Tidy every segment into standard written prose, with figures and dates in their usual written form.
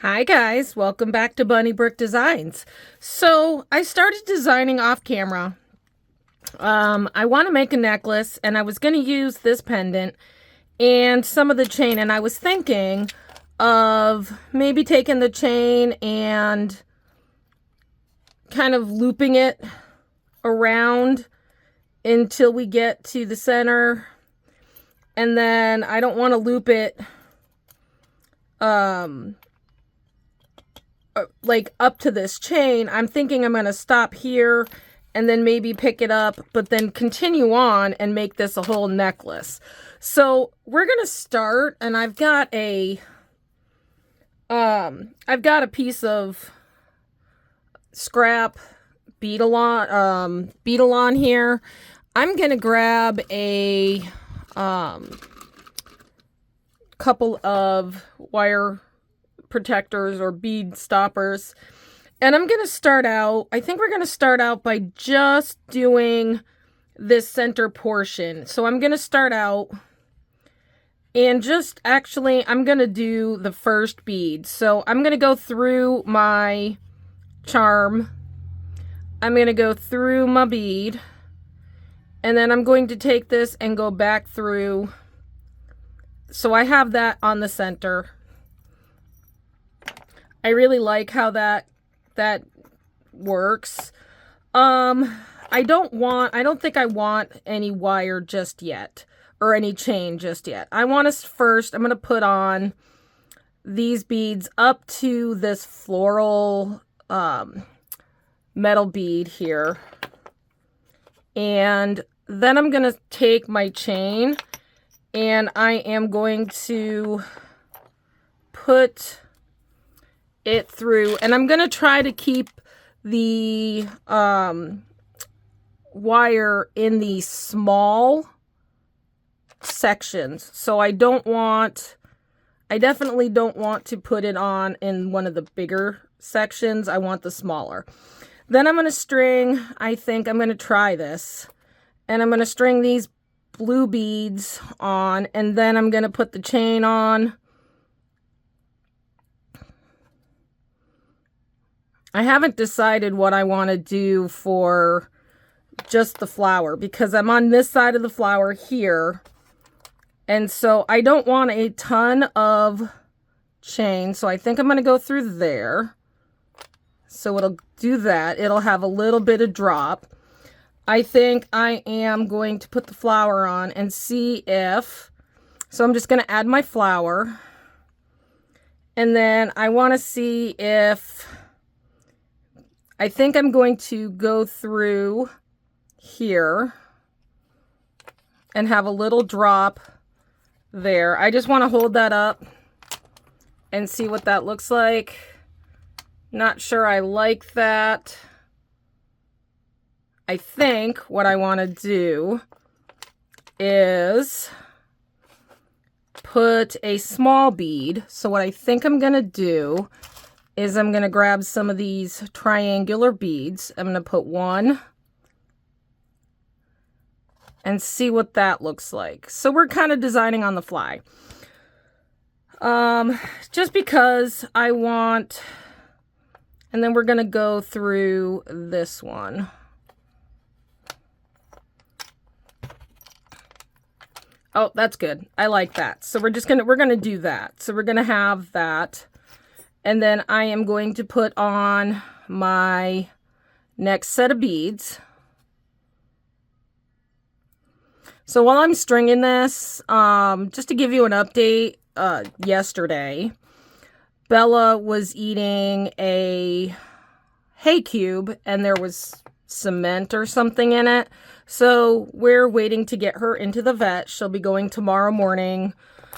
Hi guys, welcome back to Bunny Brick Designs. So I started designing off camera. I want to make a necklace and I was going to use this pendant and some of the chain, and I was thinking of maybe taking the chain and kind of looping it around until we get to the center, and then I don't want to loop it like up to this chain. I'm thinking I'm going to stop here and then maybe pick it up, but then continue on and make this a whole necklace. So we're going to start, and I've got a piece of scrap beadalon here. I'm going to grab a couple of wire protectors or bead stoppers, and I'm going to start out, I think we're going to start out by just doing this center portion. So I'm going to start out and just I'm going to do the first bead. So I'm going to go through my charm, I'm going to go through my bead, and then I'm going to take this and go back through. So I have that on the center. I really like how that works. I don't think I want any wire just yet, or any chain just yet. I want us first, I'm going to put on these beads up to this floral metal bead here. And then I'm going to take my chain and I am going to put it through, and I'm going to try to keep the wire in the small sections. So I definitely don't want to put it on in one of the bigger sections. I want the smaller. Then I'm going to string, I think I'm going to try this, and I'm going to string these blue beads on, and then I'm going to put the chain on. I haven't decided what I want to do for just the flower, because I'm on this side of the flower here, and so I don't want a ton of chain, so I think I'm going to go through there. So it'll do that. It'll have a little bit of drop. I think I am going to put the flower on and see if, so I'm just going to add my flower, and then I want to see if, I think I'm going to go through here and have a little drop there. I just want to hold that up and see what that looks like. Not sure I like that. I think what I want to do is put a small bead. So what I think I'm going to do is I'm going to grab some of these triangular beads. I'm going to put one and see what that looks like. So we're kind of designing on the fly. Just because I want, and then we're going to go through this one. Oh, that's good. I like that. So we're going to do that. So we're going to have that. And then I am going to put on my next set of beads. So while I'm stringing this, just to give you an update, yesterday, Bella was eating a hay cube and there was cement or something in it. So we're waiting to get her into the vet. She'll be going tomorrow morning.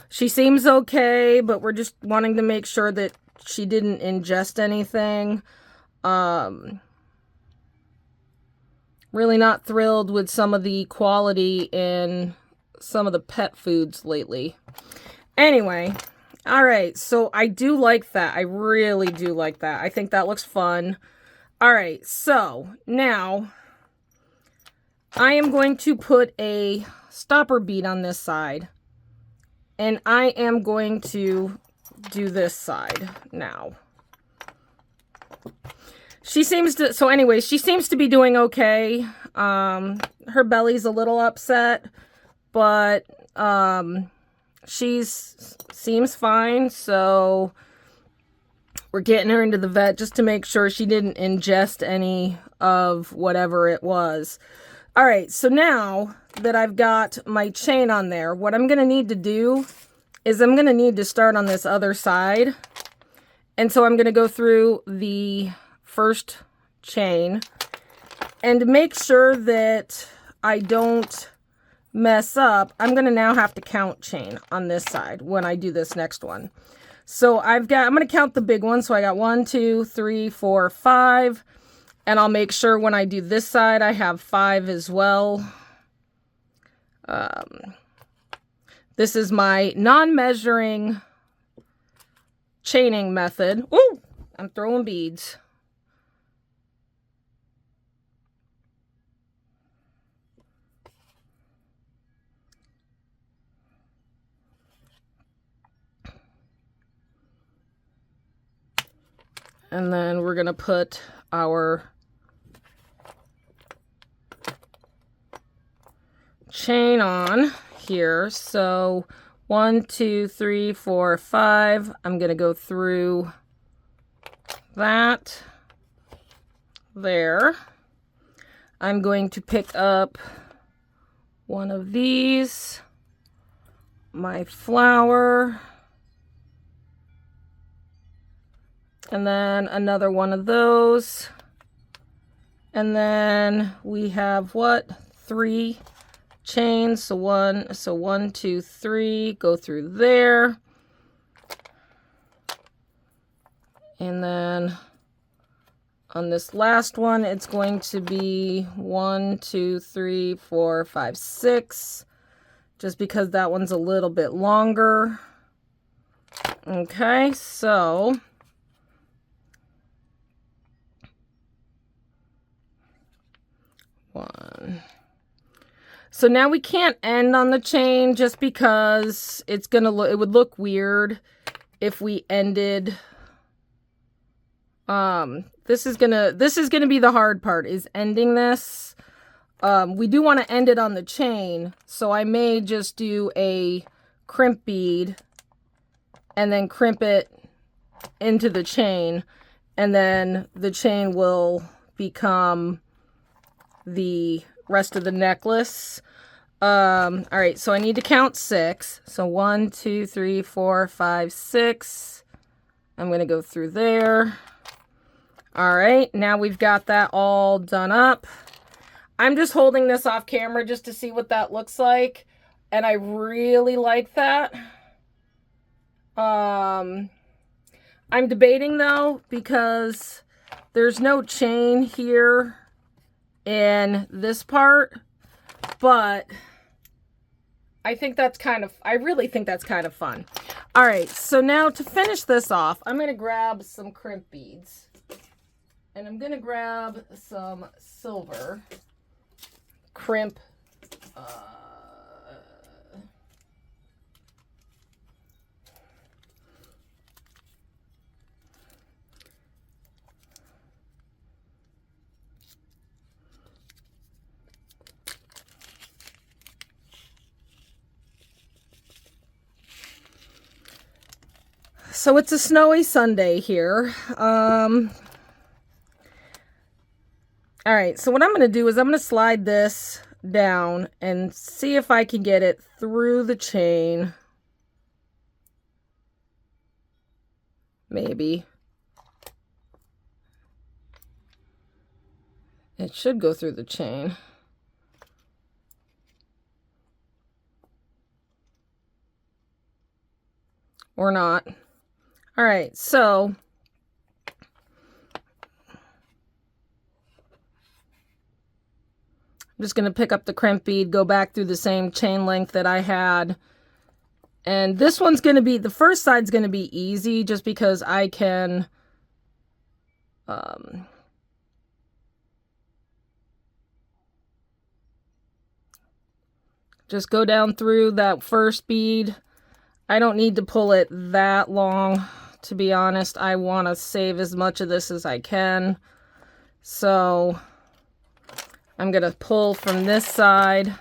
She seems okay, but we're just wanting to make sure that she didn't ingest anything. Really not thrilled with some of the quality in some of the pet foods lately. Anyway, all right, so I do like that. I really do like that. I think that looks fun. All right, so now I am going to put a stopper bead on this side, and I am going to do this side now. She seems to, so anyway, she seems to be doing okay. Her belly's a little upset, but seems fine. So we're getting her into the vet just to make sure she didn't ingest any of whatever it was. All right, so now that I've got my chain on there, what I'm going to need to do is I'm going to need to start on this other side. And so I'm going to go through the first chain and make sure that I don't mess up. I'm going to now have to count chain on this side when I do this next one. So I'm going to count the big one. So I got 1, 2, 3, 4, 5. And I'll make sure when I do this side, I have 5 as well. This is my non-measuring chaining method. Ooh, I'm throwing beads. And then we're going to put our chain on here. So 1, 2, 3, 4, 5. I'm going to go through that there. I'm going to pick up one of these, my flower, and then another one of those. And then we have what? 3 chains. So 1, 2, 3, go through there. And then on this last one, it's going to be 1, 2, 3, 4, 5, 6, just because that one's a little bit longer. Okay, so one. So now we can't end on the chain just because it's gonna look, it would look weird if we ended. This is gonna be the hard part, is ending this. We do want to end it on the chain, so I may just do a crimp bead and then crimp it into the chain, and then the chain will become the rest of the necklace. All right, so I need to count 6. So 1, 2, 3, 4, 5, 6. I'm going to go through there. All right, now we've got that all done up. I'm just holding this off camera just to see what that looks like, and I really like that. I'm debating though, because there's no chain here in this part, but I think that's I really think that's kind of fun. All right, so now to finish this off, I'm going to grab some crimp beads. And I'm going to grab some silver crimp. So it's a snowy Sunday here. All right, so what I'm going to do is I'm going to slide this down and see if I can get it through the chain. Maybe. It should go through the chain. Or not. All right, so I'm just going to pick up the crimp bead, go back through the same chain length that I had. And this one's going to be, the first side's going to be easy just because I can just go down through that first bead. I don't need to pull it that long, to be honest. I want to save as much of this as I can. So I'm going to pull from this side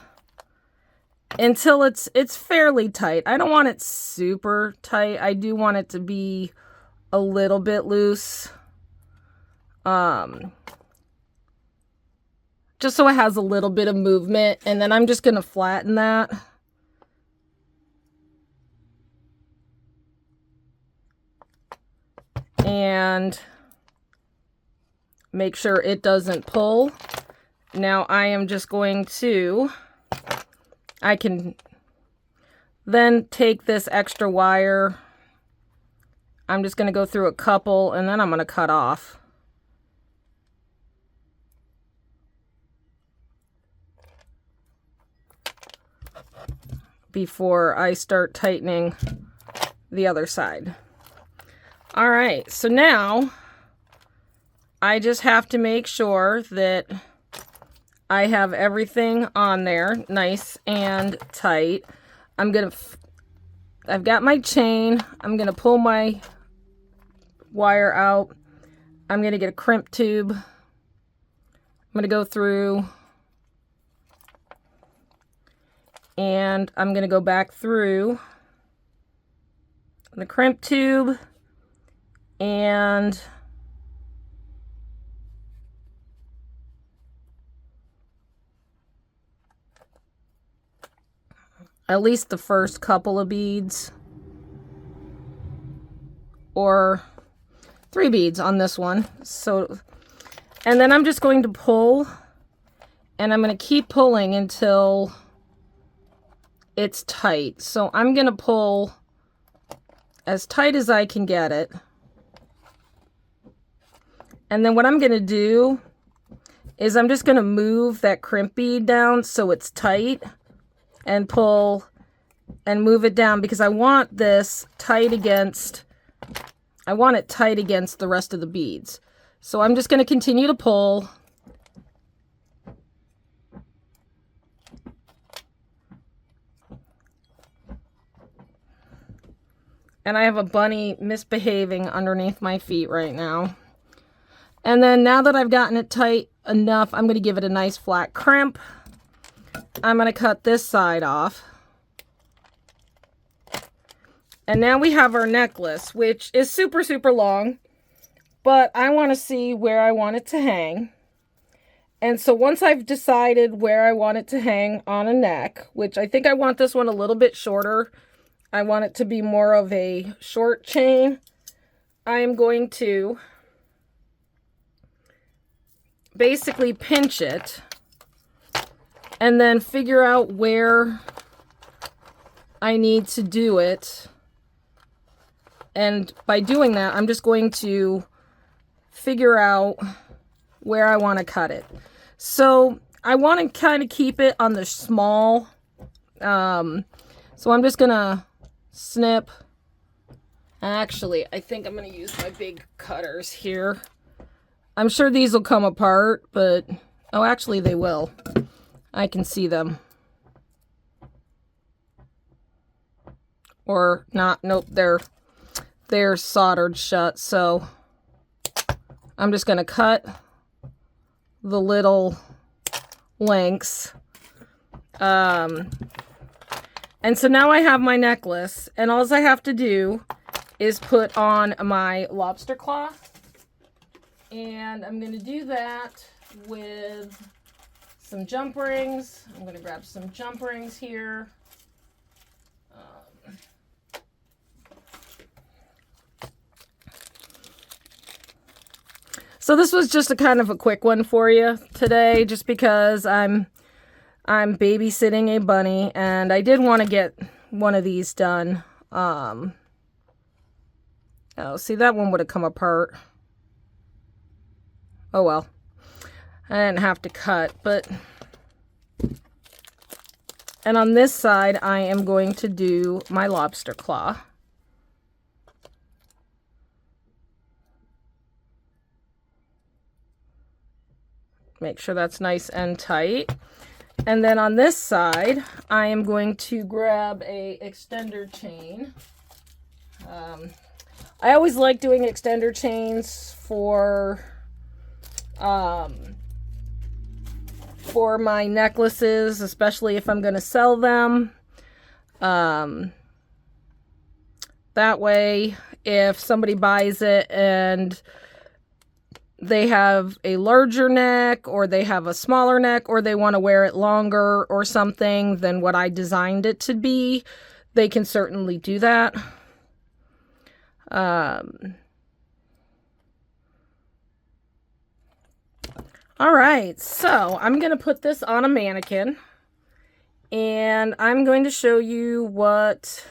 until it's fairly tight. I don't want it super tight. I do want it to be a little bit loose. Just so it has a little bit of movement, and then I'm just going to flatten that. And make sure it doesn't pull. Now I am just going to, I can then take this extra wire. I'm just going to go through a couple, and then I'm going to cut off. Before I start tightening the other side. All right, so now I just have to make sure that I have everything on there nice and tight. I've got my chain. I'm gonna pull my wire out. I'm gonna get a crimp tube. I'm gonna go through, and I'm gonna go back through the crimp tube, and at least the first couple of beads, or 3 beads on this one. So, and then I'm just going to pull, and I'm going to keep pulling until it's tight. So I'm going to pull as tight as I can get it. And then what I'm going to do is I'm just going to move that crimp bead down so it's tight, and pull and move it down, because I want this tight against, I want it tight against the rest of the beads. So I'm just going to continue to pull. And I have a bunny misbehaving underneath my feet right now. And then now that I've gotten it tight enough, I'm going to give it a nice flat crimp. I'm going to cut this side off. And now we have our necklace, which is super, super long. But I want to see where I want it to hang. And so once I've decided where I want it to hang on a neck, which I think I want this one a little bit shorter. I want it to be more of a short chain. I am going to basically pinch it and then figure out where I need to do it. And by doing that, I'm just going to figure out where I want to cut it. So I want to kind of keep it on the small. So I'm just going to snip. Actually, I think I'm going to use my big cutters here. I'm sure these will come apart, but oh, actually they will. I can see them. Or not, nope, they're soldered shut. So I'm just going to cut the little lengths. And so now I have my necklace, and all I have to do is put on my lobster claw. And I'm going to do that with some jump rings. I'm going to grab some jump rings here. So this was just a kind of a quick one for you today, just because I'm babysitting a bunny, and I did want to get one of these done. Oh, see, that one would have come apart. Oh well, I didn't have to cut, but, and on this side, I am going to do my lobster claw. Make sure that's nice and tight. And then on this side, I am going to grab a extender chain. I always like doing extender chains for my necklaces, especially if I'm going to sell them. That way, if somebody buys it and they have a larger neck or they have a smaller neck or they want to wear it longer or something than what I designed it to be, they can certainly do that. All right, so I'm going to put this on a mannequin and I'm going to show you what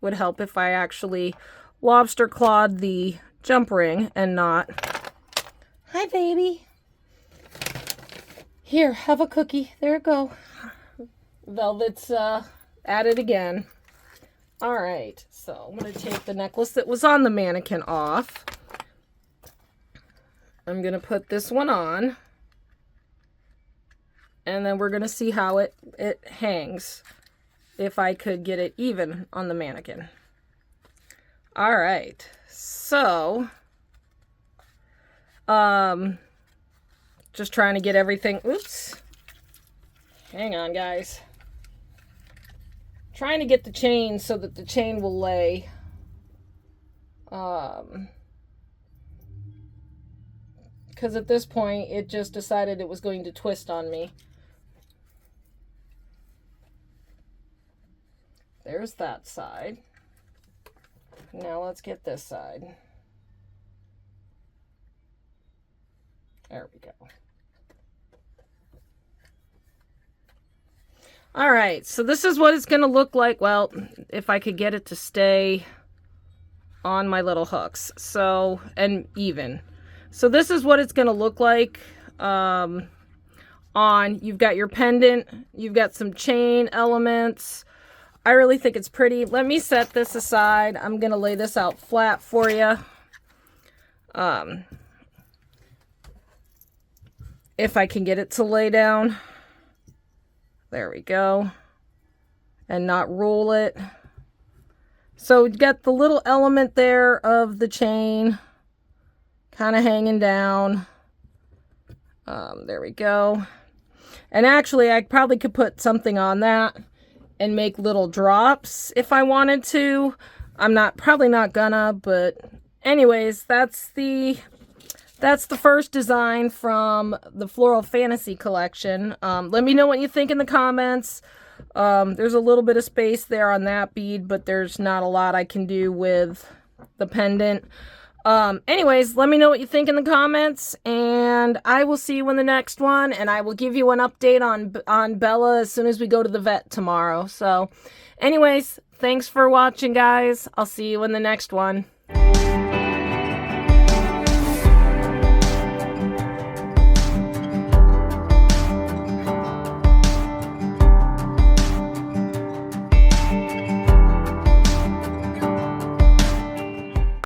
would help if I actually lobster clawed the jump ring and not. Hi, baby. Here, have a cookie. There you go. Velvet's at it again. All right, so I'm going to take the necklace that was on the mannequin off. I'm going to put this one on. And then we're going to see how it hangs. If I could get it even on the mannequin. All right, so just trying to get everything. Oops, hang on, guys. Trying to get the chain so that the chain will lay. Because at this point, it just decided it was going to twist on me. There's that side. Now let's get this side. There we go. All right, so this is what it's going to look like. Well, if I could get it to stay on my little hooks. So, and even. So this is what it's going to look like on. You've got your pendant. You've got some chain elements. I really think it's pretty. Let me set this aside. I'm going to lay this out flat for you. If I can get it to lay down. There we go. And not roll it. So you got the little element there of the chain kind of hanging down. There we go. And actually, I probably could put something on that and make little drops if I wanted to. I'm probably not gonna, but anyways, that's the first design from the Floral Fantasy collection. Let me know what you think in the comments. There's a little bit of space there on that bead, but there's not a lot I can do with the pendant. Anyways, let me know what you think in the comments, and I will see you in the next one, and I will give you an update on Bella as soon as we go to the vet tomorrow. So, anyways, thanks for watching, guys. I'll see you in the next one.